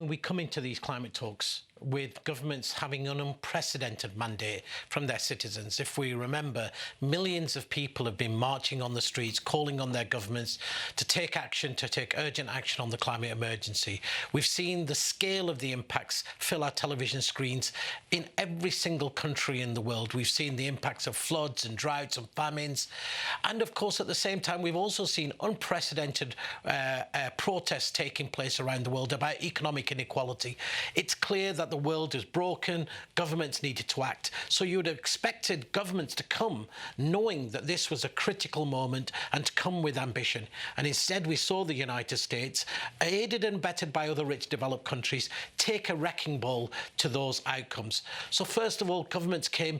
We come into these climate talks with governments having an unprecedented mandate from their citizens. If we remember, millions of people have been marching on the streets, calling on their governments to take action, to take urgent action on the climate emergency. We've seen the scale of the impacts fill our television screens in every single country in the world. We've seen the impacts of floods and droughts and famines. And of course, at the same time, we've also seen unprecedented protests taking place around the world about economic inequality. It's clear that the world is broken, governments needed to act. So you would have expected governments to come knowing that this was a critical moment and to come with ambition. And instead we saw the United States, aided and abetted by other rich developed countries, take a wrecking ball to those outcomes. So first of all, governments came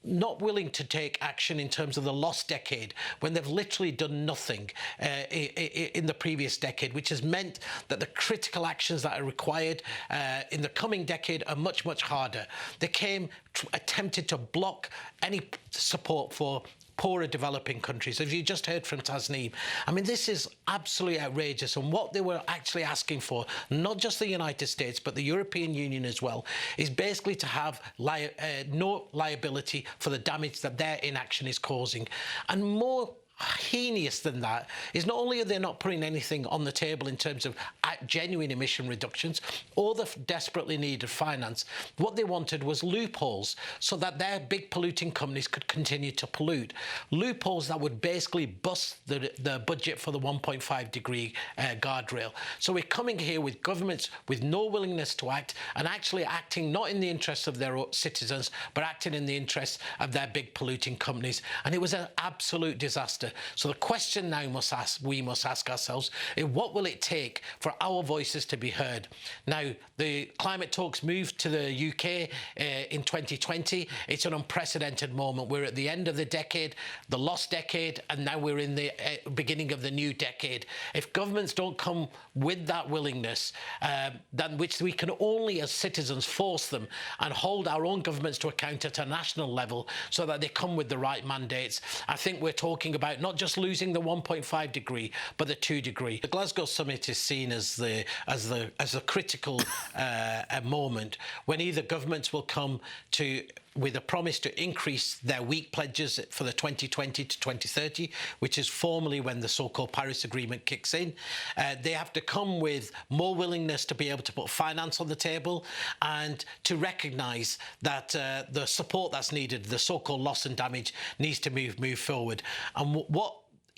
not willing to take action in terms of the lost decade, when they've literally done nothing in the previous decade, which has meant that the critical actions that are required in the coming decade are much, much harder. They came, attempted to block any support for poorer developing countries, as you just heard from Tasneem. I mean, this is absolutely outrageous. And what they were actually asking for, not just the United States, but the European Union as well, is basically to have no liability for the damage that their inaction is causing. And more heinous than that is not only are they not putting anything on the table in terms of genuine emission reductions or the desperately needed finance, what they wanted was loopholes so that their big polluting companies could continue to pollute. Loopholes that would basically bust the budget for the 1.5 degree guardrail. So we're coming here with governments with no willingness to act, and actually acting not in the interests of their citizens, but acting in the interests of their big polluting companies. And it was an absolute disaster. So the question now we must ask ourselves is, what will it take for our voices to be heard? Now, the climate talks moved to the UK in 2020. It's an unprecedented moment. We're at the end of the decade, the lost decade, and now we're in the beginning of the new decade. If governments don't come with that willingness, then which we can only as citizens force them and hold our own governments to account at a national level so that they come with the right mandates, I think we're talking about not just losing the 1.5 degree, but the 2 degree. The Glasgow summit is seen as a critical moment when either governments will come with a promise to increase their weak pledges for the 2020 to 2030, which is formally when the so-called Paris Agreement kicks in. They have to come with more willingness to be able to put finance on the table and to recognise that the support that's needed, the so-called loss and damage, needs to move forward. And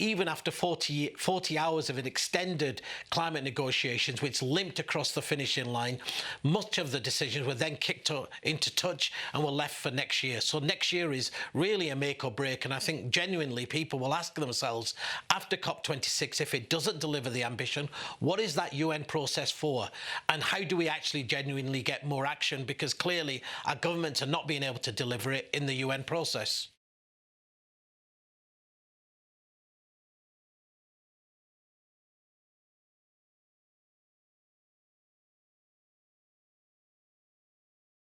even after 40 hours of an extended climate negotiations, which limped across the finishing line, much of the decisions were then kicked into touch and were left for next year. So next year is really a make or break. And I think genuinely people will ask themselves after COP26, if it doesn't deliver the ambition, what is that UN process for? And how do we actually genuinely get more action? Because clearly our governments are not being able to deliver it in the UN process.